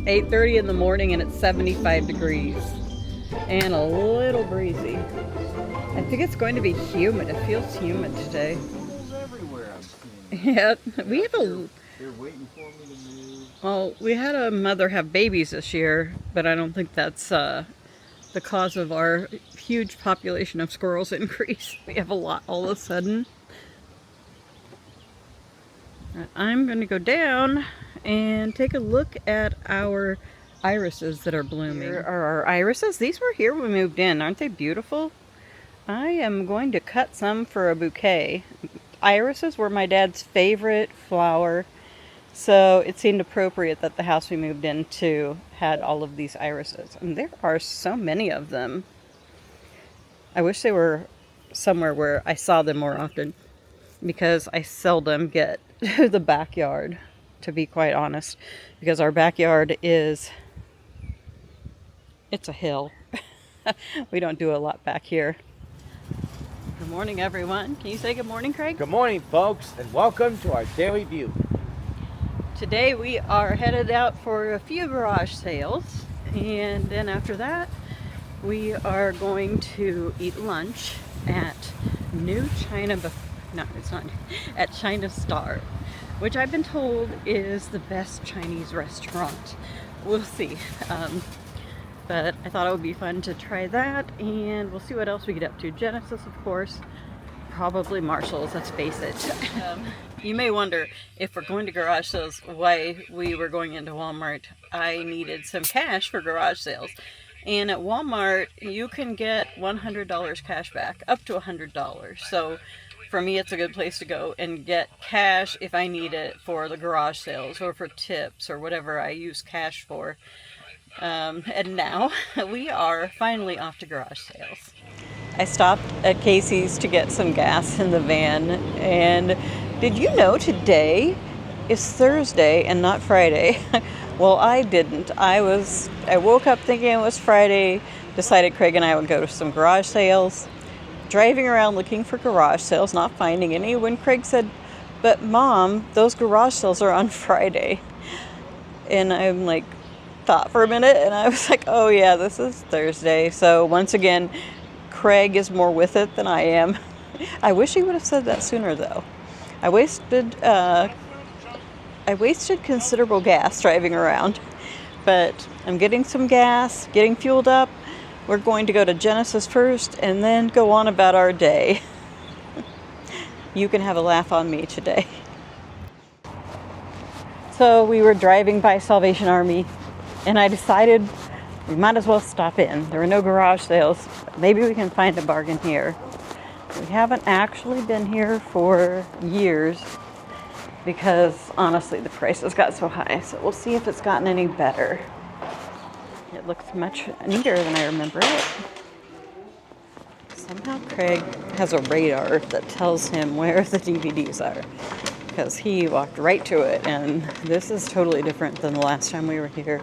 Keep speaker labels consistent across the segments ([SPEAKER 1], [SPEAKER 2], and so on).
[SPEAKER 1] 8:30 in the morning and it's 75 degrees and a little breezy. I think it's going to be humid. It feels humid today.
[SPEAKER 2] Squirrels everywhere I'm seeing.
[SPEAKER 1] Yeah, we have a
[SPEAKER 2] They're waiting for me to move.
[SPEAKER 1] well, we had a mother have babies this year, but I don't think that's the cause of our huge population of squirrels increase. We have a lot all of a sudden. I'm going to go down and take a look at our irises that are blooming. Here are our irises. These were here when we moved in. Aren't they beautiful? I am going to cut some for a bouquet. Irises were my dad's favorite flower, so it seemed appropriate that the house we moved into had all of these irises. And there are so many of them. I wish they were somewhere where I saw them more often, because I seldom get to the backyard, to be quite honest, because our backyard it's a hill. We don't do a lot back here. Good morning, everyone. Can you say good morning, Craig?
[SPEAKER 2] Good morning, folks, and welcome to our daily view.
[SPEAKER 1] Today we are headed out for a few garage sales, and then after that we are going to eat lunch at New China no, it's not, at China Star, which I've been told is the best Chinese restaurant. We'll see. But I thought it would be fun to try that, and we'll see what else we get up to. Genesis, of course, probably Marshall's, let's face it. You may wonder, if we're going to garage sales, why we were going into Walmart. I needed some cash for garage sales. And at Walmart, you can get $100 cash back, up to $100. So for me, it's a good place to go and get cash if I need it for the garage sales or for tips or whatever I use cash for. And now we are finally off to garage sales. I stopped at Casey's to get some gas in the van, and did you know today is Thursday and not Friday? Well, I didn't. I woke up thinking it was Friday, decided Craig and I would go to some garage sales, driving around looking for garage sales, not finding any, when Craig said, "But Mom, those garage sales are on Friday." And I'm like, thought for a minute, and I was like, oh yeah, this is Thursday. So once again, Craig is more with it than I am. I wish he would have said that sooner, though. I wasted considerable gas driving around, but I'm getting some gas, getting fueled up. We're going to go to Genesis first and then go on about our day. You can have a laugh on me today. So we were driving by Salvation Army, and I decided we might as well stop in. There were no garage sales. Maybe we can find a bargain here. We haven't actually been here for years because honestly the prices got so high. So we'll see if it's gotten any better. It looks much neater than I remember it. Somehow Craig has a radar that tells him where the DVDs are, because he walked right to it, and this is totally different than the last time we were here.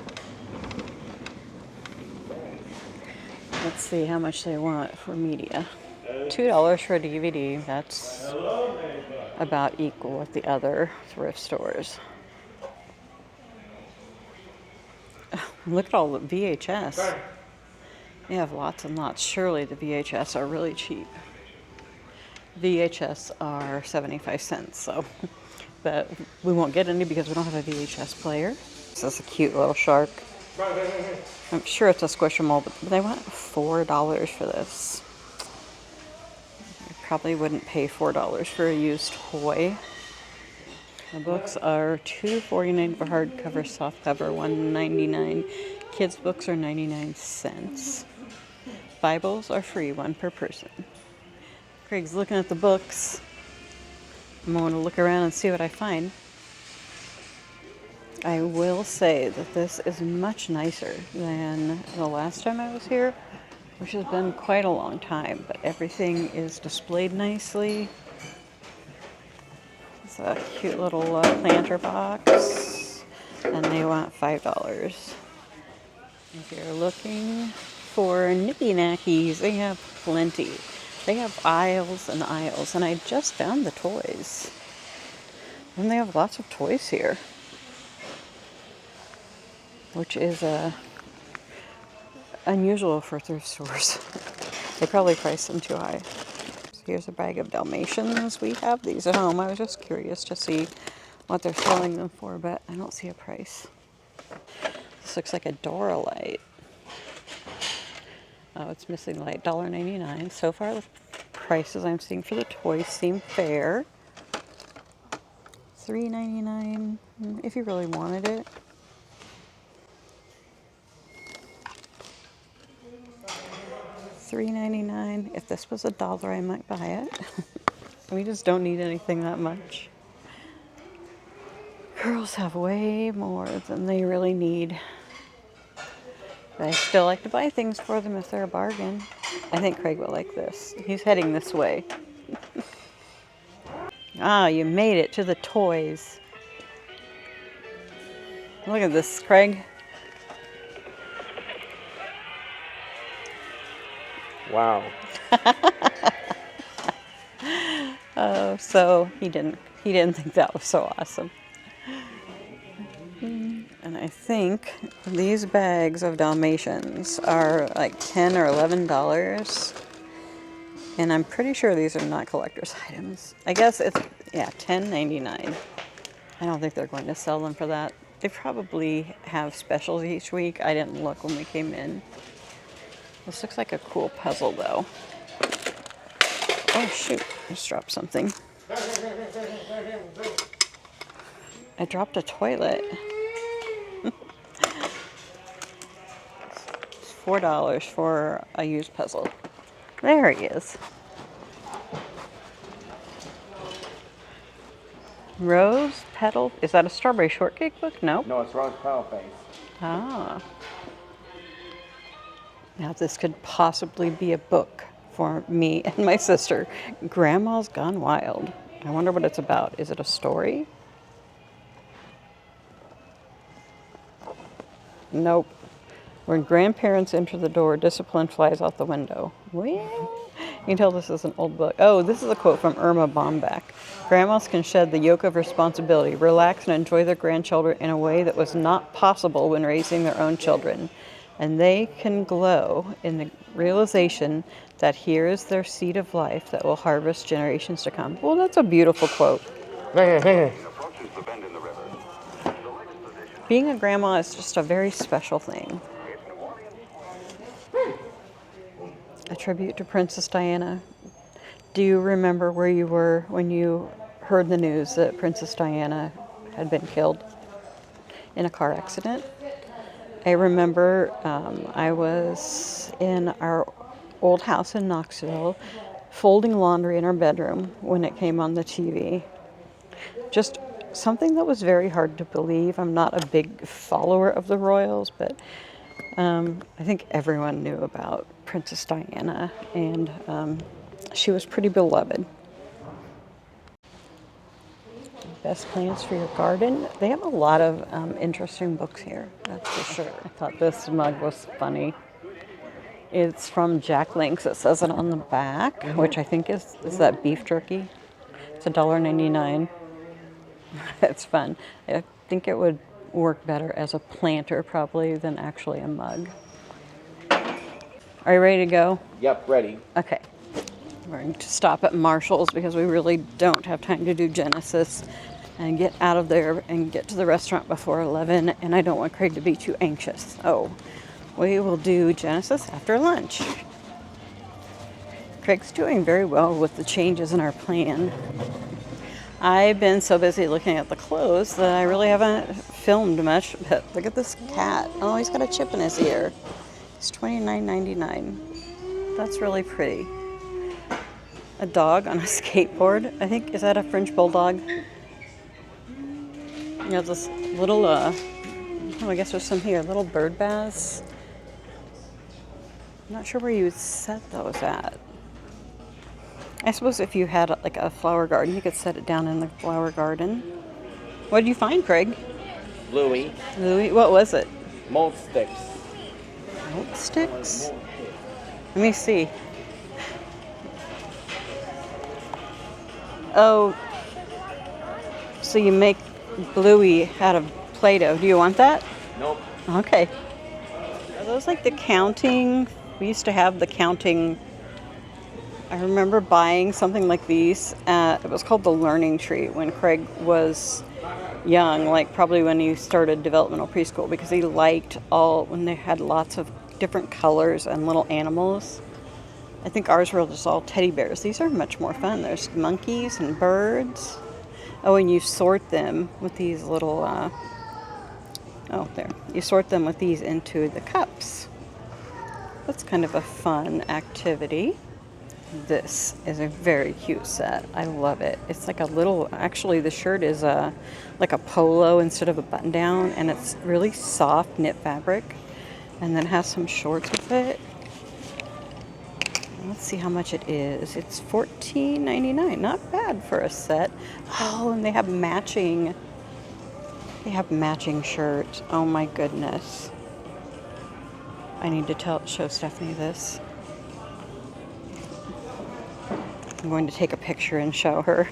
[SPEAKER 1] Let's see how much they want for media. $2 for a DVD. That's about equal with the other thrift stores. Oh, look at all the VHS. They have lots and lots. Surely the VHS are really cheap. VHS are 75 cents, so. But we won't get any because we don't have a VHS player. This is a cute little shark. I'm sure it's a Squishmallow, but they want $4 for this. I probably wouldn't pay $4 for a used toy. The books are $2.49 for hardcover, softcover, $1.99. Kids' books are 99 cents. Bibles are free, one per person. Craig's looking at the books. I'm going to look around and see what I find. I will say that this is much nicer than the last time I was here, which has been quite a long time, but everything is displayed nicely. It's a cute little planter box, and they want $5. If you're looking for nippy knackies, they have plenty. They have aisles and aisles, and I just found the toys. And they have lots of toys here. which is unusual for thrift stores. They probably price them too high. So here's a bag of Dalmatians. We have these at home. I was just curious to see what they're selling them for, but I don't see a price. This looks like a Dora light. Oh, it's missing light, $1.99. So far, the prices I'm seeing for the toys seem fair. $3.99 if you really wanted it. $3.99. If this was $1, I might buy it. We just don't need anything that much. Girls have way more than they really need. But I still like to buy things for them if they're a bargain. I think Craig will like this. He's heading this way. Ah, you made it to the toys. Look at this, Craig.
[SPEAKER 2] Wow.
[SPEAKER 1] Oh, so he didn't think that was so awesome. And I think these bags of Dalmatians are like $10 or $11. And I'm pretty sure these are not collector's items. I guess it's, yeah, $10.99. I don't think they're going to sell them for that. They probably have specials each week. I didn't look when we came in. This looks like a cool puzzle though. Oh shoot, I just dropped something. I dropped a toilet. It's $4 for a used puzzle. There he is. Rose petal. Is that a strawberry shortcake book? No.
[SPEAKER 2] No, it's Rose Petal Face.
[SPEAKER 1] Ah. Now this could possibly be a book for me and my sister. Grandma's Gone Wild. I wonder what it's about. Is it a story? Nope. When grandparents enter the door, discipline flies out the window. Well, you can tell this is an old book. Oh, this is a quote from Irma Bombeck. Grandmas can shed the yoke of responsibility, relax and enjoy their grandchildren in a way that was not possible when raising their own children. And they can glow in the realization that here is their seed of life that will harvest generations to come. Well, that's a beautiful quote. Being a grandma is just a very special thing. A tribute to Princess Diana. Do you remember where you were when you heard the news that Princess Diana had been killed in a car accident? I remember I was in our old house in Knoxville folding laundry in our bedroom when it came on the TV. Just something that was very hard to believe. I'm not a big follower of the royals, but I think everyone knew about Princess Diana, and she was pretty beloved. Best plants for your garden. They have a lot of interesting books here, that's for sure. I thought this mug was funny. It's from Jack Link's. It says it on the back, which I think is that beef jerky. It's $1.99. It's fun. I think it would work better as a planter probably than actually a mug. Are you ready to go?
[SPEAKER 2] Yep, ready.
[SPEAKER 1] Okay. We're going to stop at Marshall's because we really don't have time to do Genesis and get out of there and get to the restaurant before 11, and I don't want Craig to be too anxious. Oh, we will do Genesis after lunch. Craig's doing very well with the changes in our plan. I've been so busy looking at the clothes that I really haven't filmed much, but look at this cat. Oh, he's got a chip in his ear. It's $29.99. That's really pretty. A dog on a skateboard. I think, is that a French bulldog? You know, this little, oh, I guess there's some here, little bird baths. I'm not sure where you would set those at. I suppose if you had like a flower garden, you could set it down in the flower garden. What did you find, Craig?
[SPEAKER 2] Louis.
[SPEAKER 1] Louis, what was it?
[SPEAKER 2] Mold sticks.
[SPEAKER 1] Mold sticks? Let me see. Oh, so you make Bluey out of Play-Doh. Do you want that?
[SPEAKER 2] Nope.
[SPEAKER 1] Okay. Are those like the counting? We used to have the counting. I remember buying something like these. It was called the Learning Tree when Craig was young, like probably when he started developmental preschool, because he liked all when they had lots of different colors and little animals. I think ours were just all teddy bears. These are much more fun. There's monkeys and birds. Oh, and you sort them with these little, oh, there. You sort them with these into the cups. That's kind of a fun activity. This is a very cute set. I love it. It's like a little, actually the shirt is like a polo instead of a button down, and it's really soft knit fabric, and then has some shorts with it. Let's see how much it is. It's $14.99. Not bad for a set. Oh, and they have matching shirts. Oh my goodness. I need to show Stephanie this. I'm going to take a picture and show her.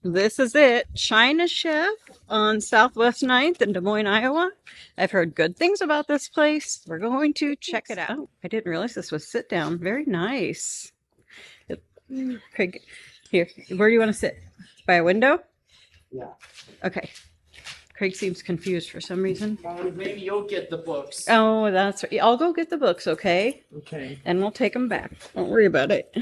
[SPEAKER 1] This is it. China Chef on Southwest 9th in Des Moines, Iowa. I've heard good things about this place. We're going to check it out. I didn't realize this was sit down. Very nice. Craig, here, where do you want to sit? By a window?
[SPEAKER 2] Yeah.
[SPEAKER 1] Okay. Craig seems confused for some reason.
[SPEAKER 2] Maybe you'll get the books.
[SPEAKER 1] Oh, that's right. I'll go get the books, okay?
[SPEAKER 2] Okay.
[SPEAKER 1] And we'll take them back. Don't worry about it.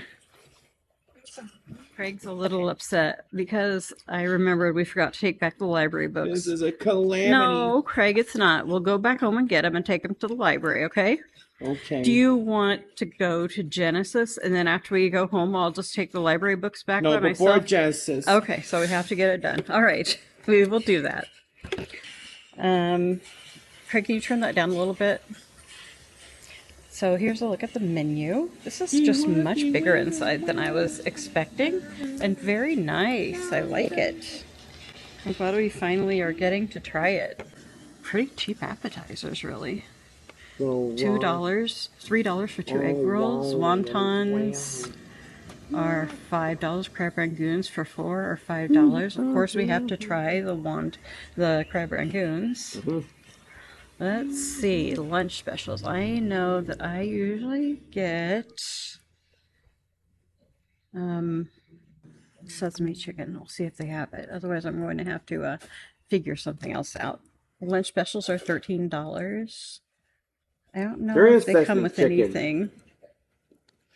[SPEAKER 1] Craig's a little upset because I remembered we forgot to take back the library books.
[SPEAKER 2] This is a calamity.
[SPEAKER 1] No, Craig, it's not. We'll go back home and get them and take them to the library, okay?
[SPEAKER 2] Okay.
[SPEAKER 1] Do you want to go to Genesis, and then after we go home, I'll just take the library books back by
[SPEAKER 2] before
[SPEAKER 1] myself?
[SPEAKER 2] Genesis.
[SPEAKER 1] Okay, so we have to get it done. All right, we will do that. Craig, can you turn that down a little bit? So here's a look at the menu. This is just much bigger inside than I was expecting, and very nice. I like it. I'm glad we finally are getting to try it. Pretty cheap appetizers, really. $2, $3 for 2 egg rolls. Wontons are $5. Crab rangoons for 4 are $5. Of course, we have to try the crab rangoons. Let's see, lunch specials. I know that I usually get sesame chicken. We'll see if they have it. Otherwise, I'm going to have to figure something else out. Lunch specials are $13. I don't know if they come with anything.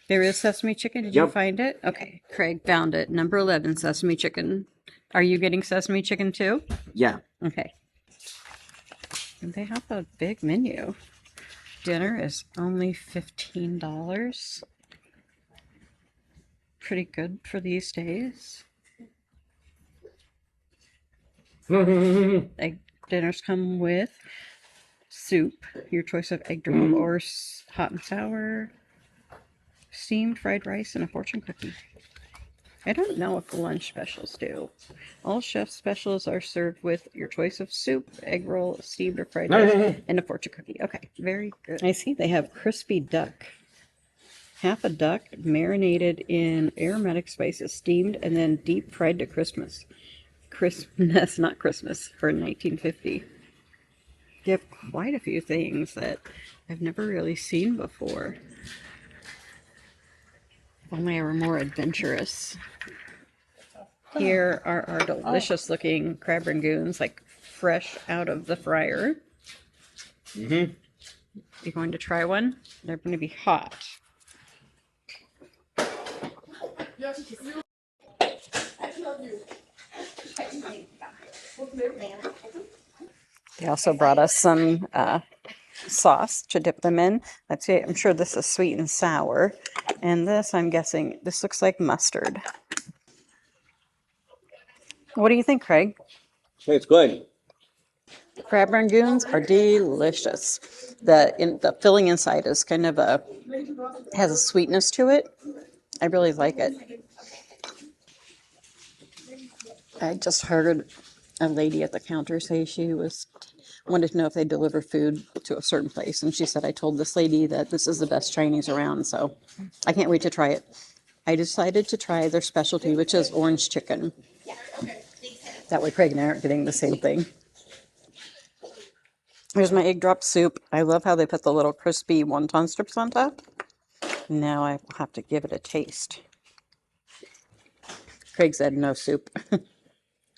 [SPEAKER 1] There is sesame chicken. Did you find it? Okay, Craig found it. Number 11, sesame chicken. Are you getting sesame chicken too?
[SPEAKER 2] Yeah.
[SPEAKER 1] Okay. And they have a big menu. Dinner is only $15. Pretty good for these days. Egg dinners come with soup, your choice of egg drop or hot and sour, steamed fried rice, and a fortune cookie. I don't know if the lunch specials do. All chef specials are served with your choice of soup, egg roll, steamed or fried rice, and a fortune cookie. Okay, very good. I see they have crispy duck. Half a duck marinated in aromatic spices, steamed and then deep fried to crispness. Crispness, not Christmas, for 1950. You have quite a few things that I've never really seen before. If only I were more adventurous. Here are our delicious looking crab rangoons, like fresh out of the fryer. You're going to try one? They're going to be hot. They also brought us some sauce to dip them in. Let's see, I'm sure this is sweet and sour. And this, I'm guessing, this looks like mustard. What do you think, Craig?
[SPEAKER 2] It's good.
[SPEAKER 1] Crab rangoons are delicious. The filling inside is kind of has a sweetness to it. I really like it. I just heard a lady at the counter say she wanted to know if they deliver food to a certain place, and she said, I told this lady that this is the best Chinese around, so I can't wait to try it. I decided to try their specialty, which is orange chicken. That way Craig and I aren't getting the same thing. Here's my egg drop soup. I love how they put the little crispy wonton strips on top. Now I will have to give it a taste. Craig said no soup.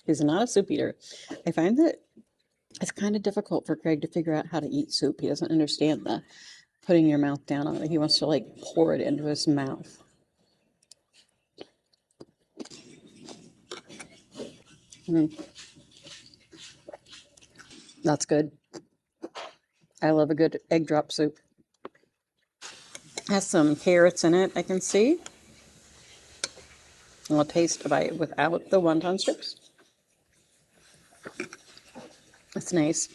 [SPEAKER 1] He's not a soup eater. I find that it's kind of difficult for Craig to figure out how to eat soup. He doesn't understand the putting your mouth down on it. He wants to like pour it into his mouth. That's good. I love a good egg drop soup. Has some carrots in it, I can see. I'll taste a bite without the wonton strips. It's nice.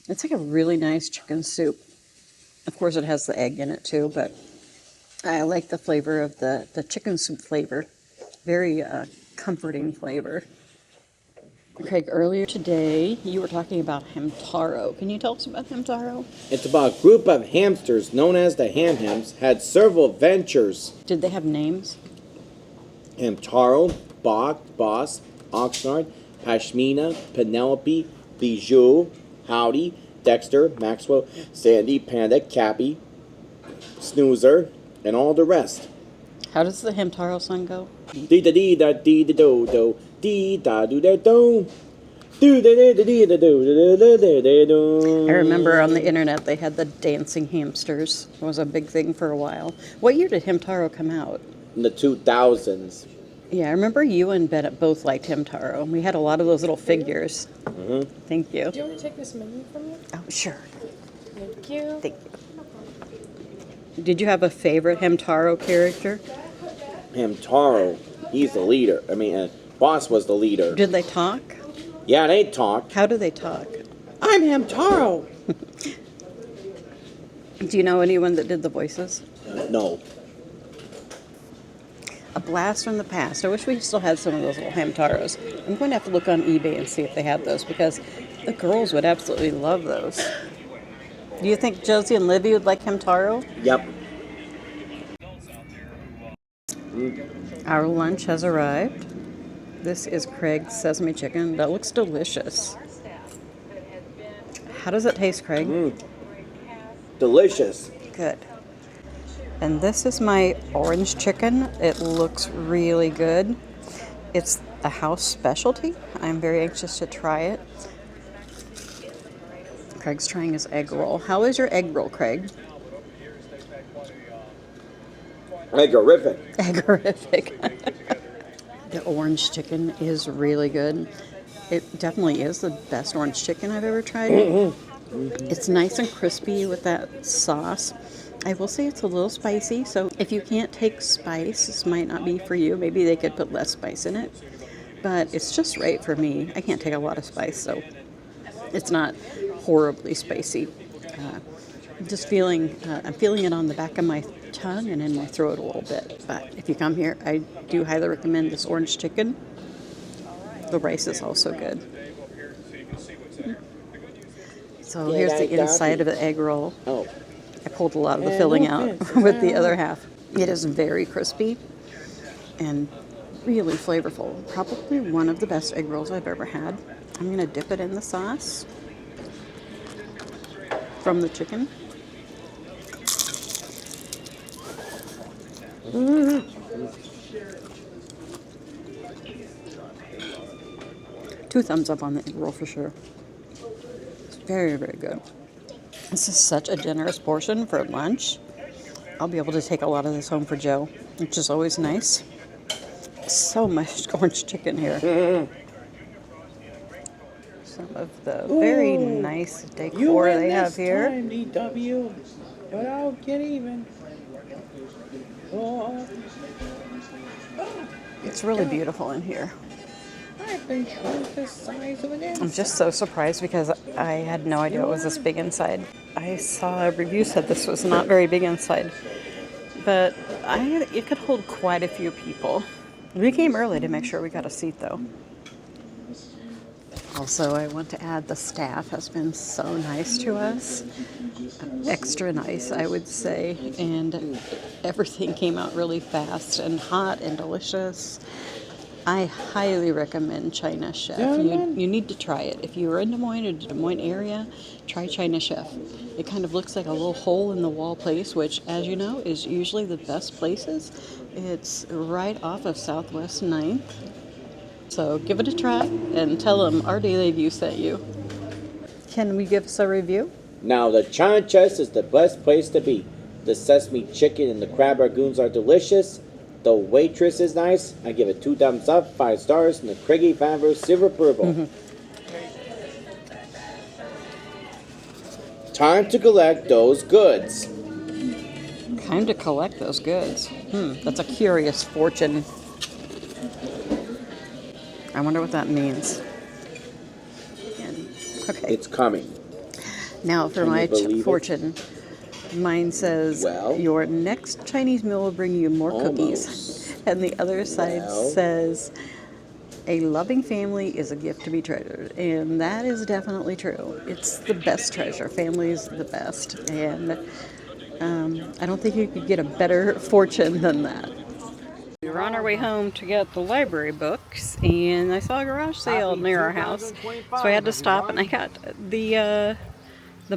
[SPEAKER 1] It's like a really nice chicken soup. Of course, it has the egg in it too, but I like the flavor of the chicken soup flavor. Very comforting flavor. Craig, earlier today, you were talking about hamtaro. Can you tell us about hamtaro?
[SPEAKER 2] It's about a group of hamsters known as the Ham-Hams had several adventures.
[SPEAKER 1] Did they have names?
[SPEAKER 2] Hamtaro, Bach, Boss, Oxnard, Pashmina, Penelope, Bijou, Howdy, Dexter, Maxwell, Sandy, Panda, Cappy, Snoozer, and all the rest.
[SPEAKER 1] How does the hamtaro song go?
[SPEAKER 2] Dee da dee da dee da do do, dee da do da do, do da da dee da do da da da da do.
[SPEAKER 1] I remember on the internet they had the dancing hamsters. It was a big thing for a while. What year did hamtaro come out?
[SPEAKER 2] In the 2000s.
[SPEAKER 1] Yeah, I remember you and Bennett both liked hamtaro. We had a lot of those little figures.
[SPEAKER 2] Mm-hmm.
[SPEAKER 1] Thank you.
[SPEAKER 3] Do you want to take this menu from me?
[SPEAKER 1] Oh, sure.
[SPEAKER 3] Thank you.
[SPEAKER 1] Thank you. Did you have a favorite hamtaro character?
[SPEAKER 2] Hamtaro, he's the leader. Boss was the leader.
[SPEAKER 1] Did they talk?
[SPEAKER 2] Yeah, they talked.
[SPEAKER 1] How do they talk?
[SPEAKER 2] I'm Hamtaro.
[SPEAKER 1] Do you know anyone that did the voices?
[SPEAKER 2] No.
[SPEAKER 1] A blast from the past. I wish we still had some of those little hamtaros. I'm going to have to look on eBay and see if they have those because the girls would absolutely love those. Do you think Josie and Livy would like hamtaro?
[SPEAKER 2] Yep.
[SPEAKER 1] Our lunch has arrived. This is Craig's sesame chicken. That looks delicious. How does it taste, Craig?
[SPEAKER 2] Delicious.
[SPEAKER 1] Good. And this is my orange chicken. It looks really good. It's a house specialty. I'm very anxious to try it. Craig's trying his egg roll. How is your egg roll, Craig?
[SPEAKER 2] Eggerific.
[SPEAKER 1] Eggerific. The orange chicken is really good. It definitely is the best orange chicken I've ever tried. It's nice and crispy with that sauce. I will say it's a little spicy, so if you can't take spice, this might not be for you. Maybe they could put less spice in it, but it's just right for me. I can't take a lot of spice, so it's not horribly spicy. I'm feeling it on the back of my tongue and in my throat a little bit. But if you come here, I do highly recommend this orange chicken. The rice is also good. So here's the inside of the egg roll.
[SPEAKER 2] Oh.
[SPEAKER 1] I pulled a lot of the filling out with the other half. It is very crispy and really flavorful. Probably one of the best egg rolls I've ever had. I'm going to dip it in the sauce from the chicken. Two thumbs up on the egg roll for sure. It's very, very good. This is such a generous portion for lunch. I'll be able to take a lot of this home for Joe, which is always nice. So much orange chicken here. Some of the very nice decor they have here.
[SPEAKER 2] Time, DW, but I'll get even. Oh.
[SPEAKER 1] It's really beautiful in here.
[SPEAKER 2] I've been shrunk the size of an inch.
[SPEAKER 1] I'm just so surprised because I had no idea it was this big inside. I saw a review said this was not very big inside, but it could hold quite a few people. We came early to make sure we got a seat though. Also, I want to add the staff has been so nice to us. Extra nice, I would say. And everything came out really fast and hot and delicious. I highly recommend China Chef. You need to try it. If you're in Des Moines or the Des Moines area, try China Chef. It kind of looks like a little hole in the wall place, which, as you know, is usually the best places. It's right off of Southwest 9th. So give it a try and tell them our Daily View sent you. Can we give us a review?
[SPEAKER 2] Now, the China Chest is the best place to be. The sesame chicken and the crab ragoons are delicious. The waitress is nice. I give it 2 thumbs up, 5 stars, and the Craigie Fanver silver purple. Time to collect those goods.
[SPEAKER 1] Time to collect those goods. That's a curious fortune. I wonder what that means. Okay.
[SPEAKER 2] It's coming.
[SPEAKER 1] Now for
[SPEAKER 2] Can
[SPEAKER 1] my
[SPEAKER 2] you believe
[SPEAKER 1] fortune. Mine says,
[SPEAKER 2] Well,
[SPEAKER 1] your next Chinese meal will bring you more cookies.
[SPEAKER 2] almost.
[SPEAKER 1] And the other side
[SPEAKER 2] Well.
[SPEAKER 1] says, a loving family is a gift to be treasured. And that is definitely true. It's the best treasure. Family is the best. And I don't think you could get a better fortune than that. We were on our way home to get the library books, and I saw a garage sale near our house. So I had to stop, and I got the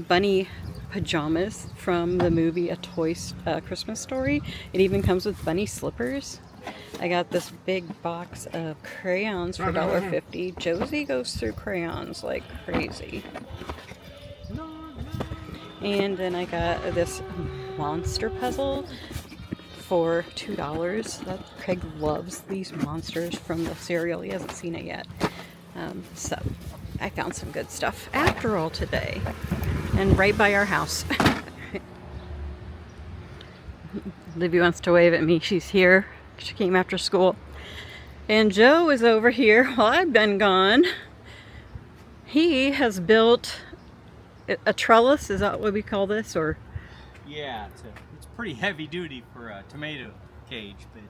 [SPEAKER 1] bunny pajamas from the movie A Christmas Story. It even comes with bunny slippers. I got this big box of crayons for $1.50. Josie goes through crayons like crazy. And then I got this monster puzzle for $2. Craig loves these monsters from the cereal. He hasn't seen it yet. So I found some good stuff after all today. And right by our house. Livy wants to wave at me. She's here. She came after school. And Joe is over here while I've been gone. He has built a trellis. Is that what we call this? Or
[SPEAKER 4] yeah, it's pretty heavy duty for a tomato cage, but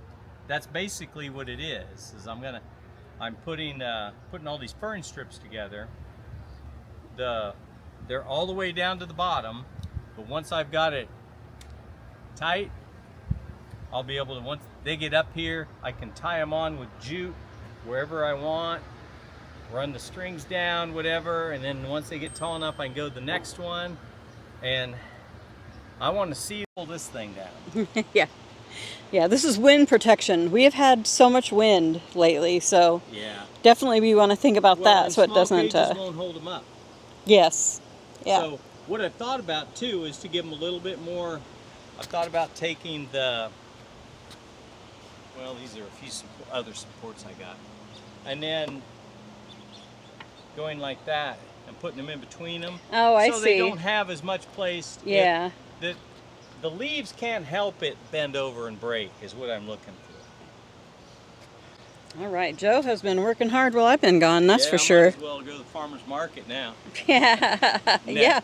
[SPEAKER 4] that's basically what it is. I'm putting all these fern strips together. They're all the way down to the bottom, but once I've got it tight, I'll be able to, once they get up here, I can tie them on with jute wherever I want, run the strings down, whatever, and then once they get tall enough, I can go to the next one. And I want to seal this thing down.
[SPEAKER 1] Yeah, this is wind protection. We have had so much wind lately, so
[SPEAKER 4] yeah,
[SPEAKER 1] definitely we want to think about that so it doesn't.
[SPEAKER 4] Cages won't hold them up.
[SPEAKER 1] Yes. Yeah.
[SPEAKER 4] So what I've thought about too is to give them a little bit more. I've thought about taking these are a few other supports I got, and then going like that and putting them in between them.
[SPEAKER 1] Oh, I see.
[SPEAKER 4] So they don't have as much place.
[SPEAKER 1] Yeah.
[SPEAKER 4] The leaves can't help it bend over and break is what I'm looking for.
[SPEAKER 1] All right, Joe has been working hard while I've been gone, that's for
[SPEAKER 4] Might
[SPEAKER 1] sure.
[SPEAKER 4] as well go to the farmer's market now.
[SPEAKER 1] Yeah. Yeah.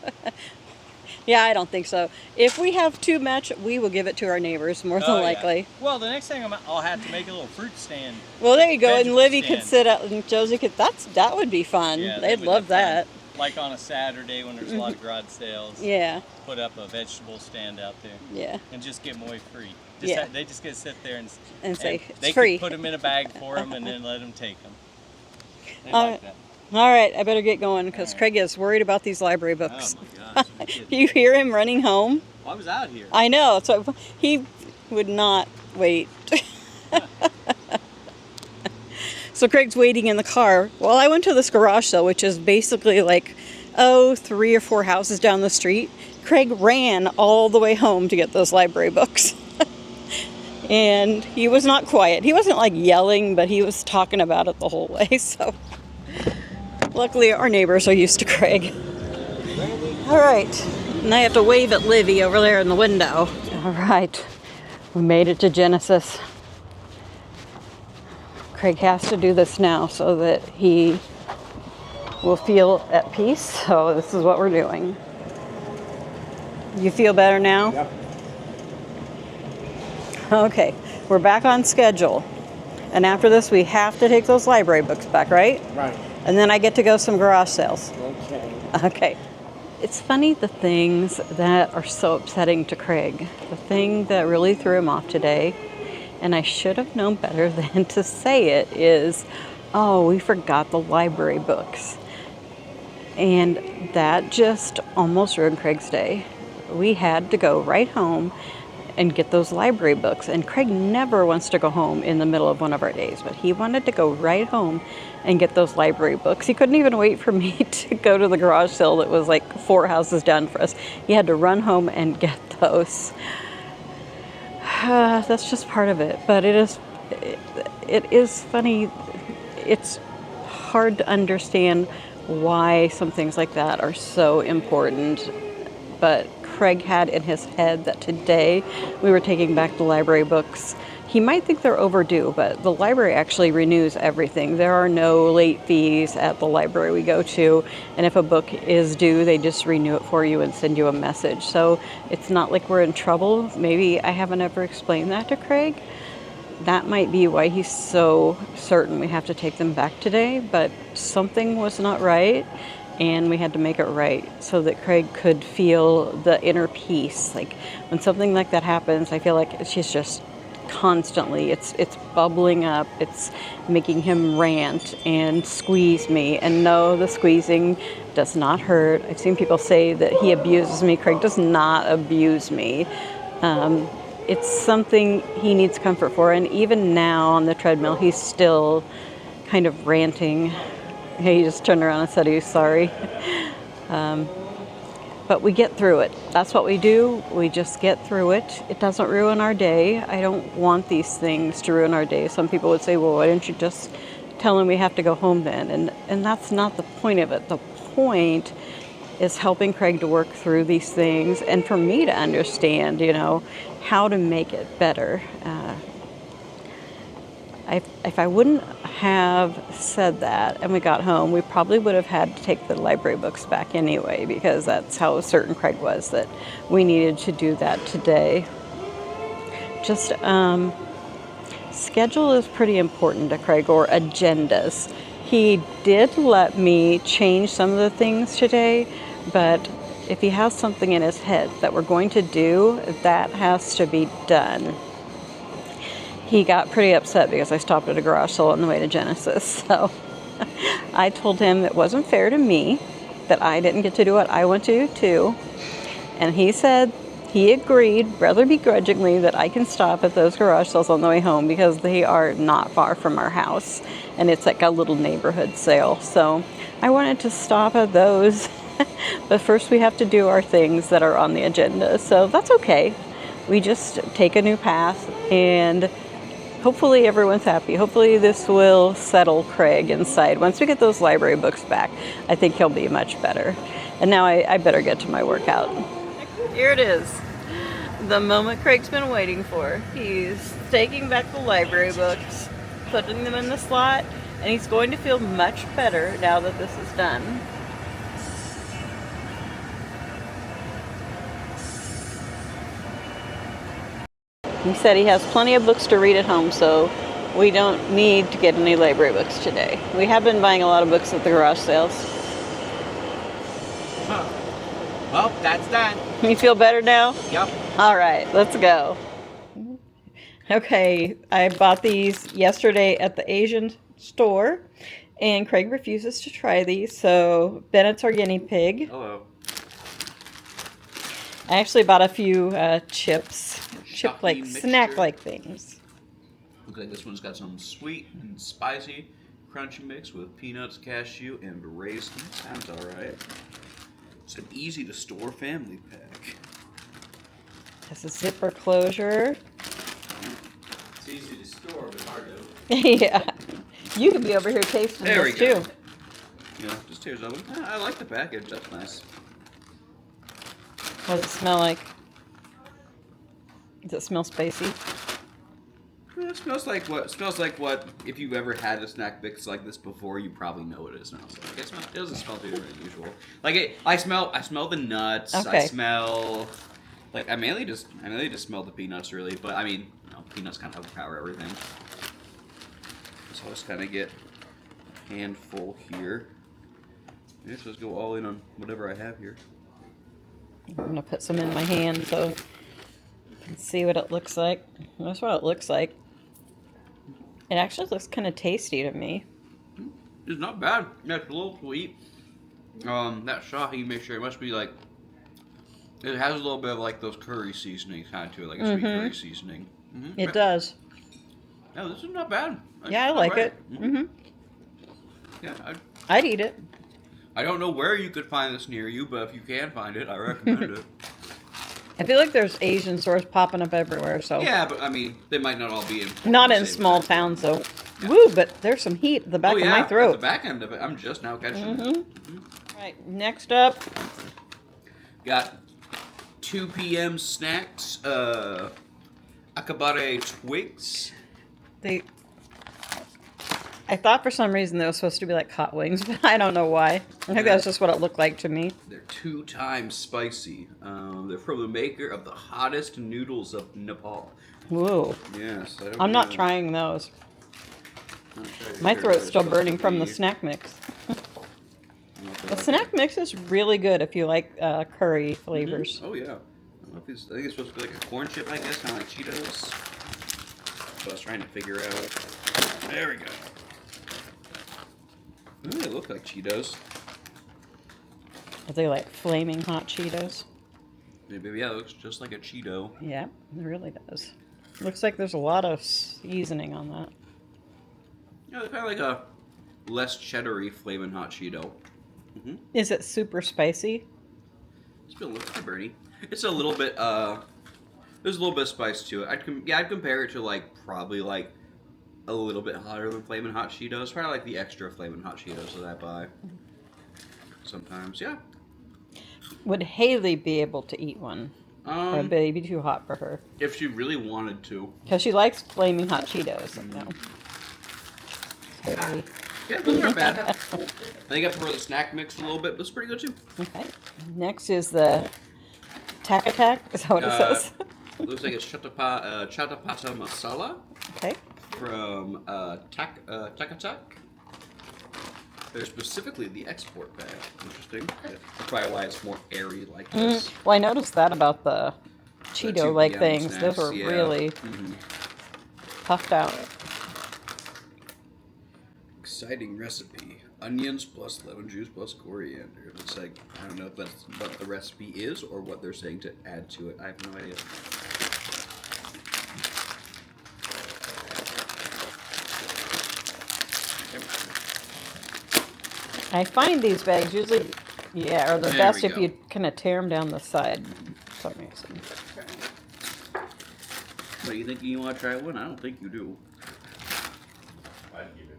[SPEAKER 1] Yeah, I don't think so. If we have too much, we will give it to our neighbors, more than likely.
[SPEAKER 4] Well, the next thing I'll have to make a little fruit stand.
[SPEAKER 1] Well, there you go, and
[SPEAKER 4] vegetable
[SPEAKER 1] Livy
[SPEAKER 4] stand.
[SPEAKER 1] could sit out, and Josie could, that would be fun.
[SPEAKER 4] Yeah,
[SPEAKER 1] They'd
[SPEAKER 4] would
[SPEAKER 1] love
[SPEAKER 4] have
[SPEAKER 1] that.
[SPEAKER 4] fun. Like on a Saturday when there's a lot of garage sales.
[SPEAKER 1] Yeah.
[SPEAKER 4] Put up a vegetable stand out there.
[SPEAKER 1] Yeah.
[SPEAKER 4] And just get them away free.
[SPEAKER 1] Yeah.
[SPEAKER 4] They just get to sit there
[SPEAKER 1] and say, it's
[SPEAKER 4] they
[SPEAKER 1] free.
[SPEAKER 4] Can put them in a bag for them and then let them take them. They
[SPEAKER 1] All
[SPEAKER 4] like that.
[SPEAKER 1] All right, I better get going because Craig is worried about these library books.
[SPEAKER 4] Oh my gosh.
[SPEAKER 1] You hear him running home?
[SPEAKER 4] Well, I was out here.
[SPEAKER 1] I know, so he would not wait. So Craig's waiting in the car. Well, I went to this garage sale, which is basically like, 3 or 4 houses down the street. Craig ran all the way home to get those library books. And he was not quiet. He wasn't like yelling, but he was talking about it the whole way. So luckily our neighbors are used to Craig. All right, and I have to wave at Livy over there in the window. All right, we made it to Genesis. Craig has to do this now so that he will feel at peace. So this is what we're doing. You feel better now?
[SPEAKER 2] Yep.
[SPEAKER 1] Okay, we're back on schedule. And after this, we have to take those library books back, right?
[SPEAKER 2] Right.
[SPEAKER 1] And then I get to go some garage sales.
[SPEAKER 2] Okay.
[SPEAKER 1] Okay. It's funny the things that are so upsetting to Craig. The thing that really threw him off today and I should have known better than to say it, is, oh, we forgot the library books. And that just almost ruined Craig's day. We had to go right home and get those library books. And Craig never wants to go home in the middle of one of our days, but he wanted to go right home and get those library books. He couldn't even wait for me to go to the garage sale that was like 4 houses down for us. He had to run home and get those. That's just part of it, but it is funny. It's hard to understand why some things like that are so important, but Craig had in his head that today we were taking back the library books. He might think they're overdue, but the library actually renews everything. There are no late fees at the library we go to, and if a book is due, they just renew it for you and send you a message. So it's not like we're in trouble. Maybe I haven't ever explained that to Craig. That might be why he's so certain we have to take them back today, but something was not right, and we had to make it right so that Craig could feel the inner peace. Like when something like that happens, I feel like she's just constantly, it's bubbling up, it's making him rant and squeeze me. And no, the squeezing does not hurt. I've seen people say that he abuses me. Craig does not abuse me. It's something he needs comfort for, and even now on the treadmill he's still kind of ranting. He just turned around and said he was sorry. But we get through it. That's what we do. We just get through it. It doesn't ruin our day. I don't want these things to ruin our day. Some people would say, well, why don't you just tell him we have to go home then? And that's not the point of it. The point is helping Craig to work through these things and for me to understand, how to make it better. If I wouldn't have said that and we got home, we probably would have had to take the library books back anyway, because that's how certain Craig was that we needed to do that today. Just schedule is pretty important to Craig, or agendas. He did let me change some of the things today, but if he has something in his head that we're going to do, that has to be done. He got pretty upset because I stopped at a garage sale on the way to Genesis. So I told him it wasn't fair to me that I didn't get to do what I want to do too. And he said he agreed, rather begrudgingly, that I can stop at those garage sales on the way home because they are not far from our house. And it's like a little neighborhood sale. So I wanted to stop at those. But first we have to do our things that are on the agenda. So that's okay. We just take a new path, and hopefully everyone's happy. Hopefully this will settle Craig inside. Once we get those library books back, I think he'll be much better. And now I better get to my workout. Here it is. The moment Craig's been waiting for. He's taking back the library books, putting them in the slot, and he's going to feel much better now that this is done. He said he has plenty of books to read at home, so we don't need to get any library books today. We have been buying a lot of books at the garage sales.
[SPEAKER 2] Huh. Well, that's done.
[SPEAKER 1] You feel better now?
[SPEAKER 2] Yep.
[SPEAKER 1] All right, let's go. Okay, I bought these yesterday at the Asian store, and Craig refuses to try these, so Bennett's our guinea pig.
[SPEAKER 5] Hello.
[SPEAKER 1] I actually bought a few chips. Chip-like,
[SPEAKER 5] Mixture.
[SPEAKER 1] snack-like things.
[SPEAKER 5] Looks like this one's got some sweet and spicy crunchy mix with peanuts, cashew, and raisins. Sounds alright. It's an easy to store family pack.
[SPEAKER 1] Has a zipper closure.
[SPEAKER 5] It's easy to store, but hard to open.
[SPEAKER 1] Yeah. You could be over here tasting
[SPEAKER 5] There we
[SPEAKER 1] this
[SPEAKER 5] go.
[SPEAKER 1] too.
[SPEAKER 5] Just tears open. I like the package. That's nice.
[SPEAKER 1] What does it smell like? Does it smell spicy?
[SPEAKER 5] It smells like what if you've ever had a snack mix like this before, you probably know what it smells like. It doesn't smell too unusual. I smell the nuts.
[SPEAKER 1] Okay.
[SPEAKER 5] I smell I mainly just smell the peanuts really, but I mean, peanuts kind of overpower everything. So I'll just kind of get a handful here. Let's just go all in on whatever I have here.
[SPEAKER 1] I'm going to put some in my hand so you can see what it looks like. That's what it looks like. It actually looks kind of tasty to me.
[SPEAKER 5] It's not bad. Yeah, it's a little sweet. That shahi mixture, it must be like, it has a little bit of like those curry seasonings kind of to it, like a sweet curry seasoning.
[SPEAKER 1] It does.
[SPEAKER 5] No, this is not bad.
[SPEAKER 1] Yeah, I like it.
[SPEAKER 5] Yeah,
[SPEAKER 1] I'd eat it.
[SPEAKER 5] I don't know where you could find this near you, but if you can find it, I recommend it.
[SPEAKER 1] I feel like there's Asian stores popping up everywhere, so.
[SPEAKER 5] Yeah, but I mean, they might not all be in.
[SPEAKER 1] Not
[SPEAKER 5] the
[SPEAKER 1] in
[SPEAKER 5] same
[SPEAKER 1] small
[SPEAKER 5] exact
[SPEAKER 1] towns,
[SPEAKER 5] one.
[SPEAKER 1] though. Woo, but there's some heat at the back
[SPEAKER 5] Oh
[SPEAKER 1] of
[SPEAKER 5] yeah,
[SPEAKER 1] my
[SPEAKER 5] at the
[SPEAKER 1] throat.
[SPEAKER 5] back end of it, I'm just now catching it.
[SPEAKER 1] All right, next up.
[SPEAKER 5] Got 2 p.m. snacks, Akabare Twigs.
[SPEAKER 1] I thought for some reason they were supposed to be like hot wings, but I don't know why. I think that's just what it looked like to me.
[SPEAKER 5] They're 2 times spicy. They're from the maker of the hottest noodles of Nepal.
[SPEAKER 1] Whoa.
[SPEAKER 5] Yes,
[SPEAKER 1] I'm not trying those. My throat's still burning from the snack mix. The snack mix is really good if you like curry flavors.
[SPEAKER 5] Oh yeah. I don't know if I think it's supposed to be like a corn chip, I guess, kind of like Cheetos. That's what I was trying to figure out. There we go. Ooh, they look like Cheetos.
[SPEAKER 1] Are they like flaming hot Cheetos?
[SPEAKER 5] Maybe, yeah, it looks just like a Cheeto.
[SPEAKER 1] Yeah, it really does. Looks like there's a lot of seasoning on that.
[SPEAKER 5] Yeah, they're kind of like a less cheddar-y flaming hot Cheeto.
[SPEAKER 1] Is it super spicy?
[SPEAKER 5] It's a little Bernie. It's a little bit, there's a little bit of spice to it. I'd compare it to like, probably like a little bit hotter than flaming hot Cheetos. Probably like the extra flaming hot Cheetos that I buy. Sometimes, yeah.
[SPEAKER 1] Would Haley be able to eat one? Or would it be too hot for her?
[SPEAKER 5] If she really wanted to.
[SPEAKER 1] Because she likes flaming hot Cheetos. No. Scary.
[SPEAKER 5] Yeah, those aren't bad. I think I prefer the snack mix a little bit, but it's pretty good too.
[SPEAKER 1] Okay. Next is the Tac Attack. Is that what it says?
[SPEAKER 5] Looks like it's Chatapata Masala
[SPEAKER 1] Okay.
[SPEAKER 5] from Tac Attack. They're specifically the export bag. Interesting. That's probably why it's more airy like this.
[SPEAKER 1] Well, I noticed that about the Cheeto-like
[SPEAKER 5] 2 p.m.
[SPEAKER 1] things.
[SPEAKER 5] snacks,
[SPEAKER 1] Those were
[SPEAKER 5] yeah.
[SPEAKER 1] really puffed out.
[SPEAKER 5] Exciting recipe. Onions plus lemon juice plus coriander. It's like, I don't know if that's what the recipe is or what they're saying to add to it. I have no idea.
[SPEAKER 1] I find these bags usually, are the
[SPEAKER 5] There
[SPEAKER 1] best
[SPEAKER 5] we
[SPEAKER 1] if
[SPEAKER 5] go.
[SPEAKER 1] you kind of tear them down the side for some reason.
[SPEAKER 5] So you think you want to try one? I don't think you do.
[SPEAKER 4] I'd give it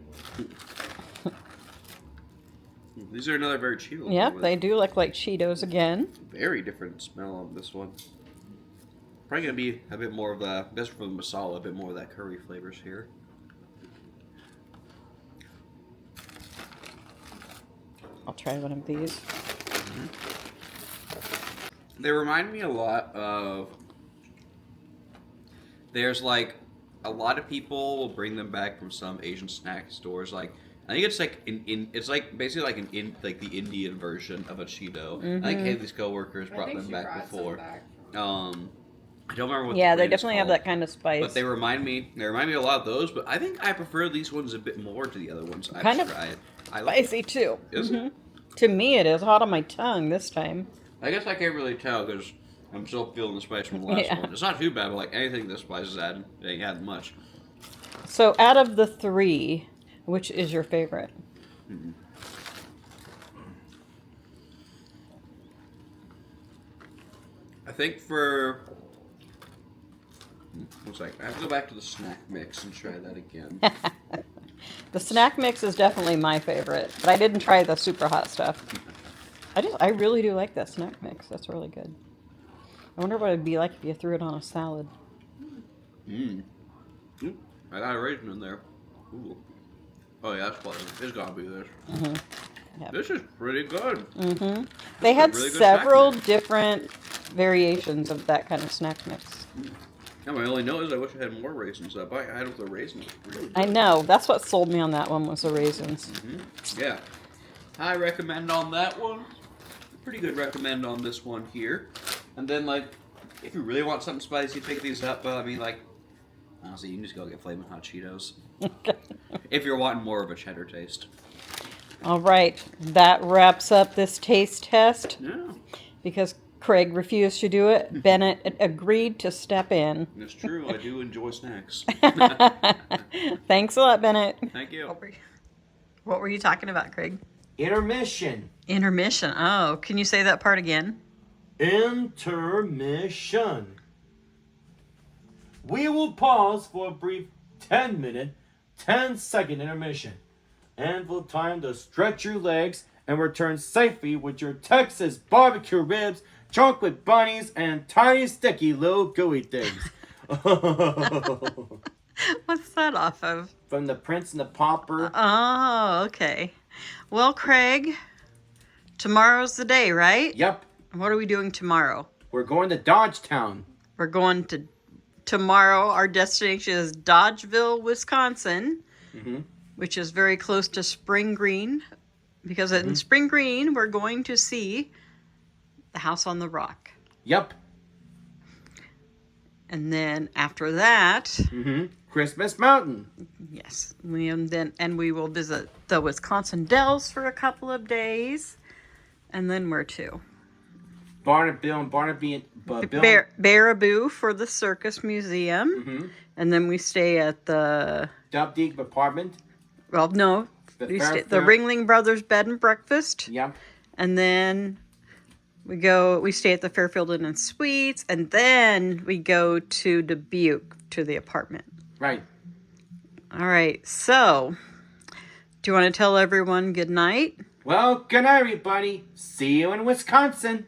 [SPEAKER 4] one.
[SPEAKER 5] These are another very Cheeto.
[SPEAKER 1] Yep, they do look like Cheetos again.
[SPEAKER 5] Very different smell on this one. Probably gonna be a bit more of the, best from the masala, a bit more of that curry flavors here.
[SPEAKER 1] I'll try one of these.
[SPEAKER 5] They remind me a lot of. There's like a lot of people will bring them back from some Asian snack stores. Like I think it's like it's like basically like like the Indian version of a Cheeto. I think Haley's coworkers brought them back before. I don't remember what.
[SPEAKER 1] Yeah,
[SPEAKER 5] the
[SPEAKER 1] they
[SPEAKER 5] brand is
[SPEAKER 1] definitely have
[SPEAKER 5] called,
[SPEAKER 1] that kind of spice.
[SPEAKER 5] But they remind me a lot of those. But I think I prefer these ones a bit more to the other ones I've
[SPEAKER 1] Kind of
[SPEAKER 5] tried. I like
[SPEAKER 1] spicy too.
[SPEAKER 5] Is it?
[SPEAKER 1] To me, it is hot on my tongue this time.
[SPEAKER 5] I guess I can't really tell because I'm still feeling the spice from the last
[SPEAKER 1] Yeah.
[SPEAKER 5] one. It's not too bad, but like anything this spice is added, it ain't adding much.
[SPEAKER 1] So, out of the three, which is your favorite?
[SPEAKER 5] I think for. One sec. I have to go back to the snack mix and try that again.
[SPEAKER 1] The snack mix is definitely my favorite, but I didn't try the super hot stuff. I really do like that snack mix. That's really good. I wonder what it'd be like if you threw it on a salad.
[SPEAKER 5] Ooh, I got a raisin in there. Ooh. Oh yeah, that's pleasant. It's gotta be this.
[SPEAKER 1] Yep.
[SPEAKER 5] This is pretty good.
[SPEAKER 1] They had
[SPEAKER 5] really good
[SPEAKER 1] several
[SPEAKER 5] snack mix.
[SPEAKER 1] different variations of that kind of snack mix.
[SPEAKER 5] Yeah, my only note is I wish I had more raisins. That bite I had with the raisins was really good.
[SPEAKER 1] I know. That's what sold me on that one was the raisins.
[SPEAKER 5] Yeah. I recommend on that one. Pretty good recommend on this one here. And then, like, if you really want something spicy, pick these up. But, I mean, like, Honestly, you can just go get Flamin' Hot Cheetos. If you're wanting more of a cheddar taste.
[SPEAKER 1] All right, that wraps up this taste test.
[SPEAKER 5] Yeah,
[SPEAKER 1] Because Craig refused to do it, Bennett agreed to step in.
[SPEAKER 5] it's true. I do enjoy snacks.
[SPEAKER 1] Thanks a lot, Bennett.
[SPEAKER 5] Thank you.
[SPEAKER 1] What were you talking about, Craig?
[SPEAKER 2] Intermission.
[SPEAKER 1] Intermission. Oh, can you say that part again?
[SPEAKER 2] Intermission. We will pause for a brief 10-minute, 10-second intermission. And for time to stretch your legs and return safely with your Texas barbecue ribs, chocolate bunnies, and tiny sticky little gooey things.
[SPEAKER 1] What's that off of?
[SPEAKER 2] From The Prince and the Pauper.
[SPEAKER 1] Oh, okay. Well, Craig, tomorrow's the day, right?
[SPEAKER 2] Yep.
[SPEAKER 1] What are we doing tomorrow?
[SPEAKER 2] We're going to Dodgetown.
[SPEAKER 1] We're going to tomorrow. Our destination is Dodgeville, Wisconsin, which is very close to Spring Green. Because in Spring Green, we're going to see the House on the Rock.
[SPEAKER 2] Yep.
[SPEAKER 1] And then after that,
[SPEAKER 2] Christmas Mountain.
[SPEAKER 1] yes, we will visit the Wisconsin Dells for a couple of days. And then where to?
[SPEAKER 2] Bill and Barnaby and Bill.
[SPEAKER 1] Baraboo for the Circus Museum. And then we stay at the...
[SPEAKER 2] Dubdeep apartment.
[SPEAKER 1] Well, no.
[SPEAKER 2] The
[SPEAKER 1] We stay at the
[SPEAKER 2] Fairfield.
[SPEAKER 1] Ringling Brothers Bed and Breakfast.
[SPEAKER 2] Yep.
[SPEAKER 1] And then we stay at the Fairfield Inn and Suites. And then we go to Dubuque to the apartment.
[SPEAKER 2] Right.
[SPEAKER 1] All right. So, do you want to tell everyone good night?
[SPEAKER 2] Well, good night, everybody. See you in Wisconsin.